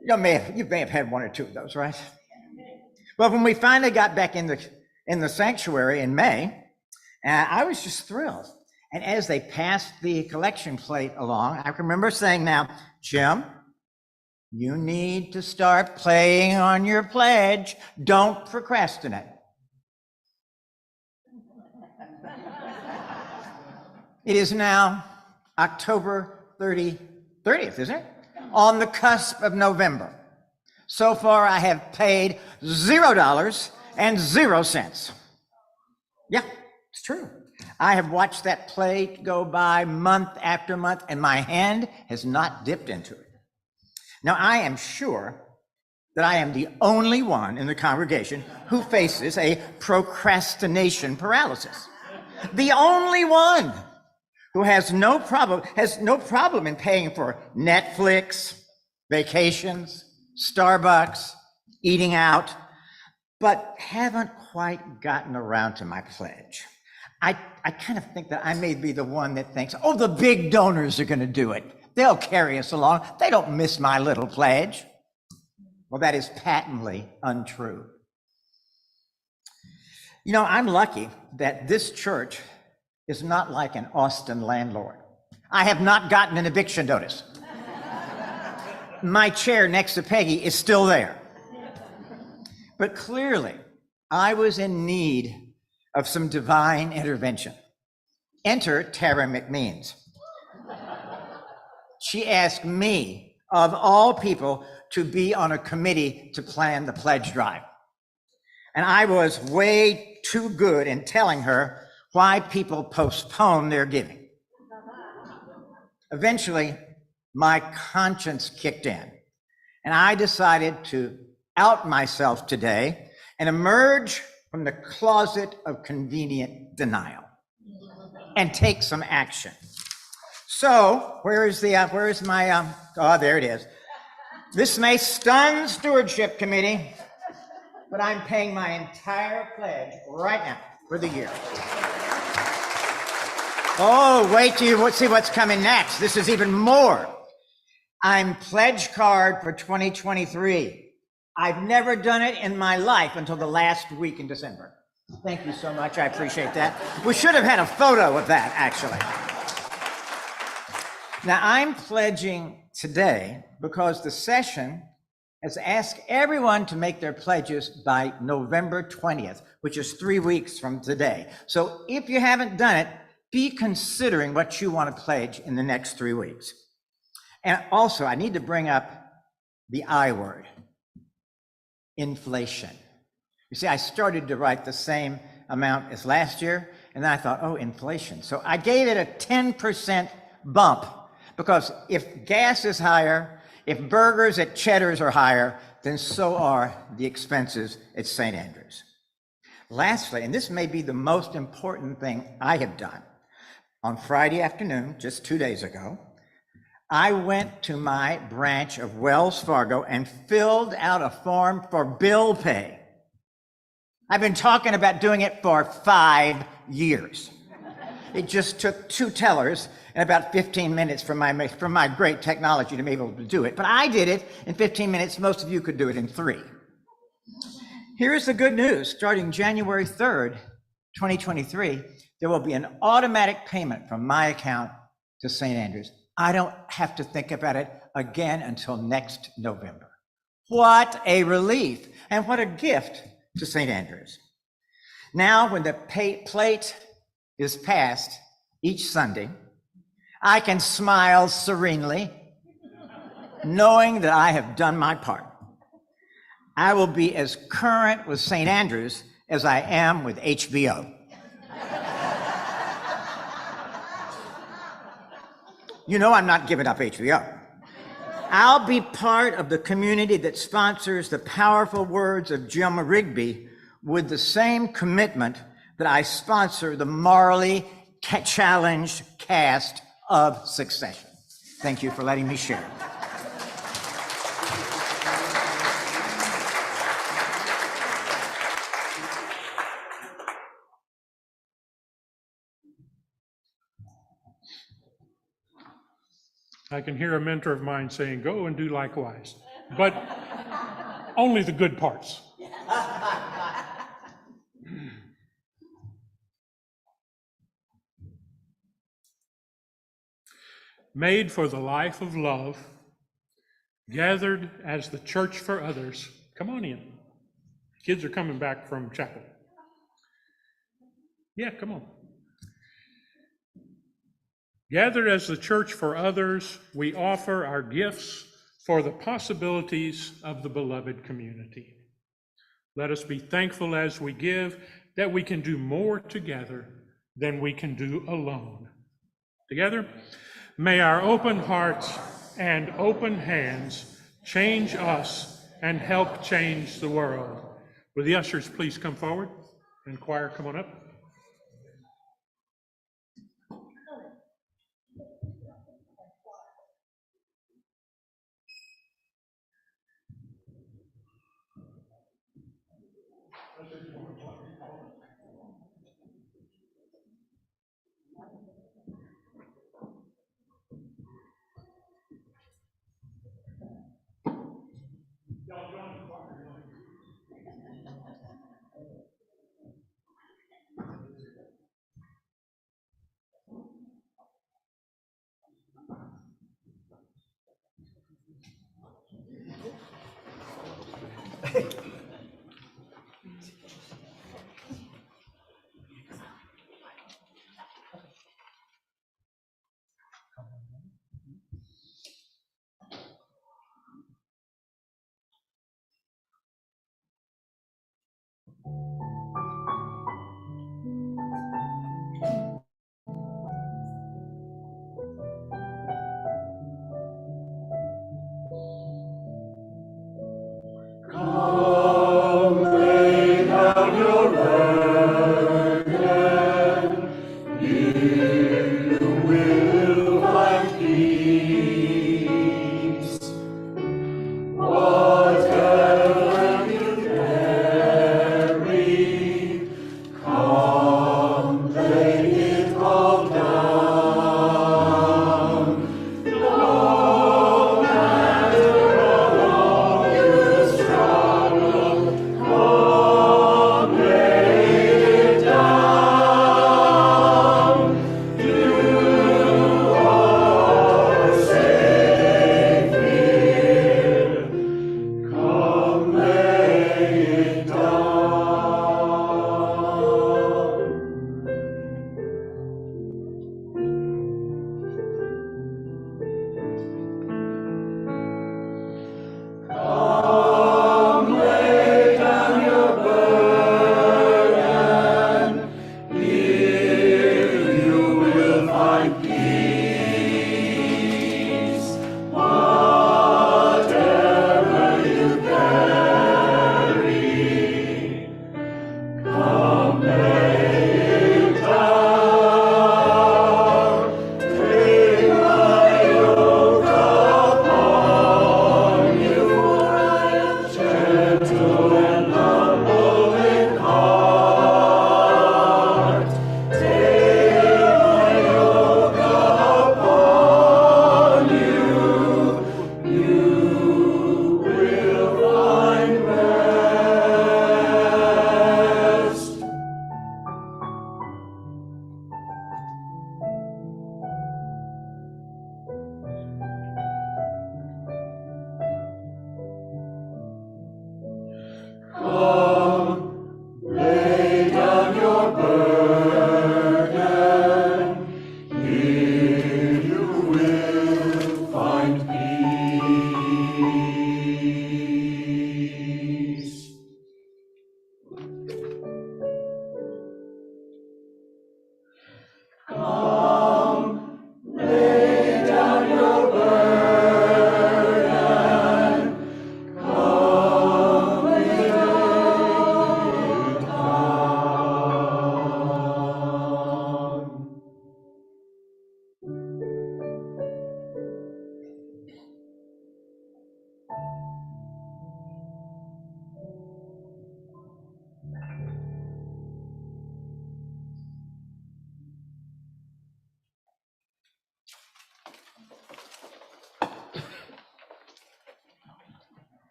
You may have had one or two of those, right? Well, when we finally got back in the sanctuary in May, I was just thrilled. And as they passed the collection plate along, I remember saying, now, Jim, you need to start playing on your pledge. Don't procrastinate. It is now October 30th, isn't it? On the cusp of November. So far, I have paid $0.00. Yeah, it's true. I have watched that plate go by month after month, and my hand has not dipped into it. Now, I am sure that I am the only one in the congregation who faces a procrastination paralysis. The only one who has no problem in paying for Netflix, vacations, Starbucks, eating out, but haven't quite gotten around to my pledge. I kind of think that I may be the one that thinks, oh, the big donors are going to do it. They'll carry us along. They don't miss my little pledge. Well, that is patently untrue. You know, I'm lucky that this church is not like an Austin landlord. I have not gotten an eviction notice. My chair next to Peggy is still there. But clearly, I was in need of some divine intervention. Enter Tara McMeans. She asked me, of all people, to be on a committee to plan the pledge drive. And I was way too good in telling her why people postpone their giving. Eventually, my conscience kicked in, and I decided to out myself today and emerge from the closet of convenient denial and take some action. So, there it is. This may stun Stewardship Committee, but I'm paying my entire pledge right now for the year. Oh, wait till you see what's coming next. This is even more. I'm pledge card for 2023. I've never done it in my life until the last week in December. Thank you so much. I appreciate that. We should have had a photo of that, actually. Now, I'm pledging today because the session has asked everyone to make their pledges by November 20th, which is 3 weeks from today. So if you haven't done it, be considering what you want to pledge in the next 3 weeks. And also, I need to bring up the I word, inflation. You see, I started to write the same amount as last year, and then I thought, oh, inflation. So I gave it a 10% bump, because if gas is higher, if burgers at Cheddar's are higher, then so are the expenses at St. Andrews. Lastly, and this may be the most important thing I have done, on Friday afternoon, just 2 days ago, I went to my branch of Wells Fargo and filled out a form for bill pay. I've been talking about doing it for 5 years. It just took 2 tellers and about 15 minutes from my great technology to be able to do it. But I did it in 15 minutes. Most of you could do it in 3. Here's the good news. Starting January 3rd, 2023, there will be an automatic payment from my account to St. Andrews. I don't have to think about it again until next November. What a relief, and what a gift to St. Andrews. Now, when the plate is passed each Sunday, I can smile serenely, knowing that I have done my part. I will be as current with St. Andrews as I am with HBO. You know I'm not giving up HBO. I'll be part of the community that sponsors the powerful words of Jim Rigby with the same commitment that I sponsor the morally challenged cast of Succession. Thank you for letting me share. I can hear a mentor of mine saying, go and do likewise, but only the good parts. Made for the life of love, gathered as the church for others. Come on in. Kids are coming back from chapel. Yeah, come on. Gathered as the church for others, we offer our gifts for the possibilities of the beloved community. Let us be thankful as we give that we can do more together than we can do alone. Together, may our open hearts and open hands change us and help change the world. Will the ushers please come forward? And choir, come on up.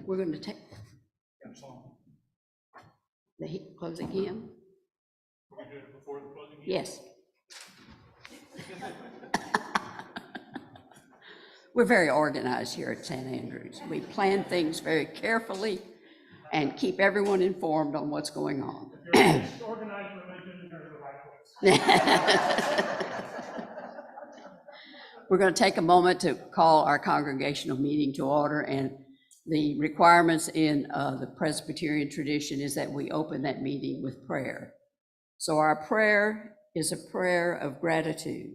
We're going to take the closing hymn. Yes. We're very organized here at St. Andrews. We plan things very carefully and keep everyone informed on what's going on. Organized religion, you're in the right place. We're going to take a moment to call our congregational meeting to order, and the requirements in the Presbyterian tradition is that we open that meeting with prayer. So our prayer is a prayer of gratitude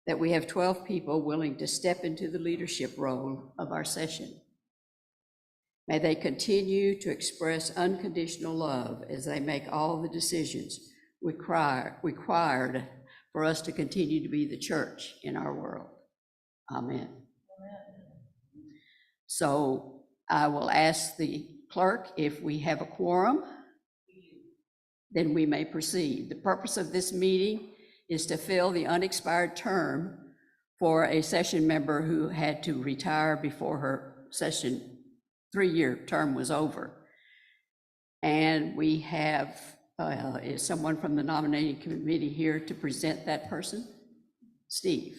that we have 12 people willing to step into the leadership role of our session. May they continue to express unconditional love as they make all the decisions required for us to continue to be the church in our world. Amen. So I will ask the clerk if we have a quorum, then we may proceed. The purpose of this meeting is to fill the unexpired term for a session member who had to retire before her session 3-year term was over. And we have, is someone from the nominating committee here to present that person? Steve.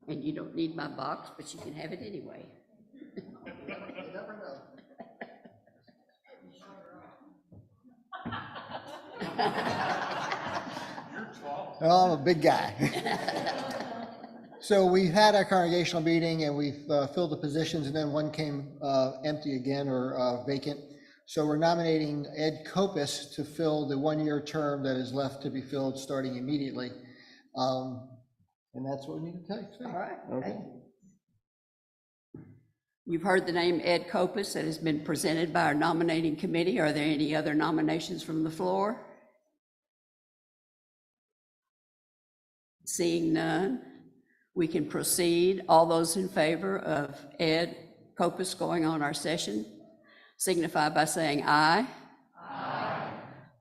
And you don't need my box, but you can have it anyway. Well, I'm a big guy. So we've had our congregational meeting and we've filled the positions, and then one came empty again or vacant. So we're nominating Ed Kopis to fill the 1-year term that is left to be filled starting immediately. And that's what we need to tell you. All right. Okay. You've heard the name Ed Kopis that has been presented by our nominating committee. Are there any other nominations from the floor? Seeing none, we can proceed. All those in favor of Ed Kopis going on our session signify by saying aye. Aye.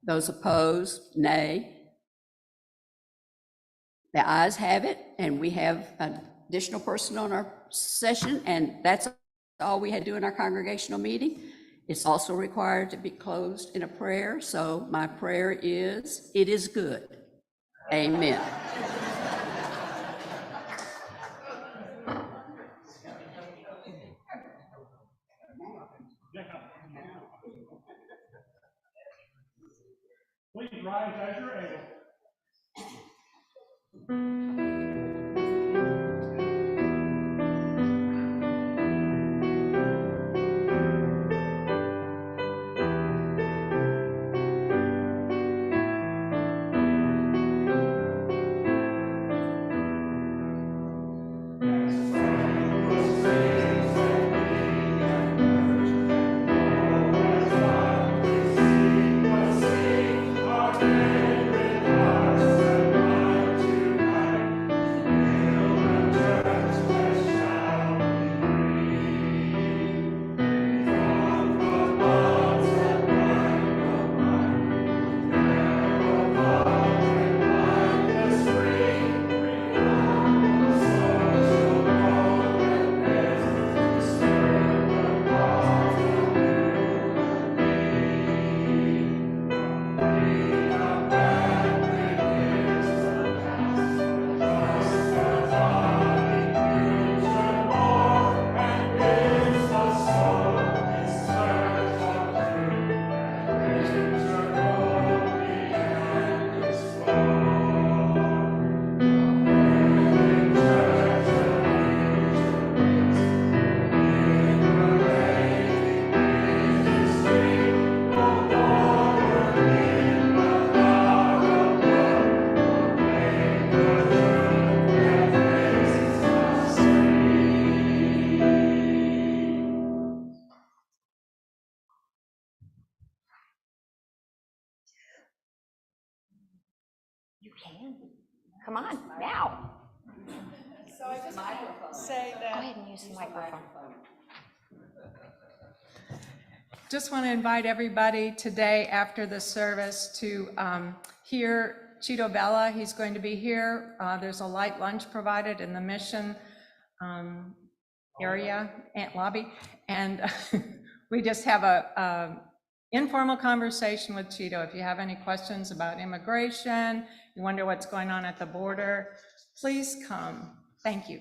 Those opposed, nay. The ayes have it, and we have an additional person on our session, and that's all we had to do in our congregational meeting. It's also required to be closed in a prayer, so my prayer is, it is good. Amen. Please rise as you're able. You can. Come on, now. So I just want to say Go that, ahead and use the microphone. just want to invite everybody today after the service to hear Chito Bella. He's going to be here. There's a light lunch provided in the mission area, lobby, and we just have a informal conversation with Cheeto. If you have any questions about immigration, you wonder what's going on at the border, please come. Thank you.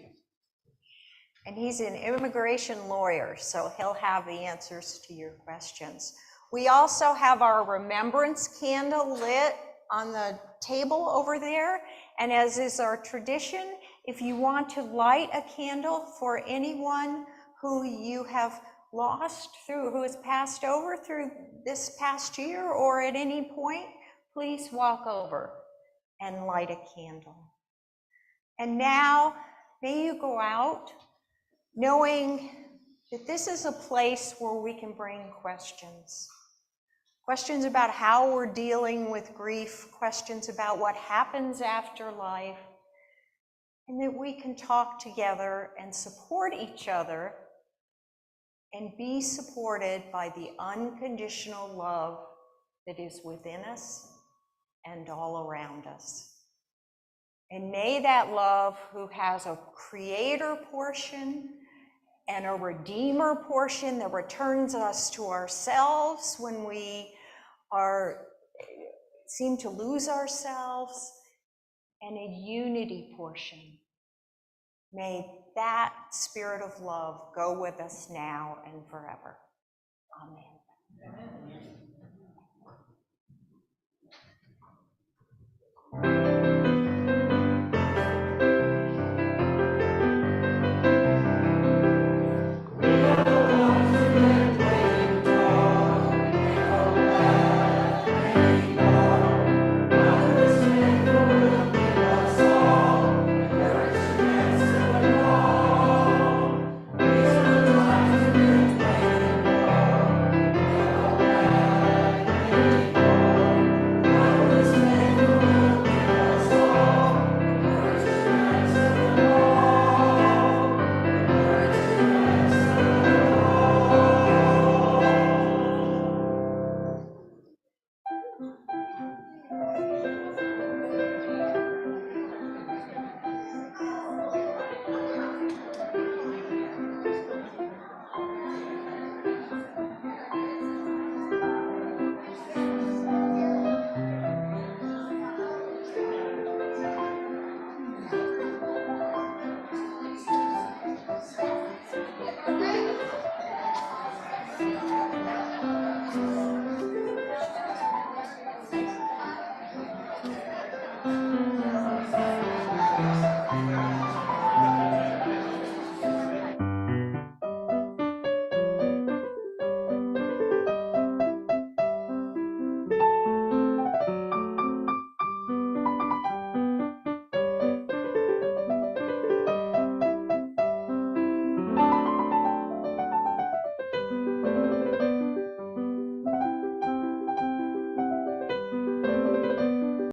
And he's an immigration lawyer, so he'll have the answers to your questions. We also have our remembrance candle lit on the table over there. And as is our tradition, if you want to light a candle for anyone who you have lost through, who has passed over through this past year or at any point, please walk over and light a candle. And now, may you go out knowing that this is a place where we can bring questions. Questions about how we're dealing with grief, questions about what happens after life, and that we can talk together and support each other and be supported by the unconditional love that is within us and all around us. And may that love, who has a creator portion and a redeemer portion that returns us to ourselves when we seem to lose ourselves, and a unity portion, may that spirit of love go with us now and forever. Amen. Amen.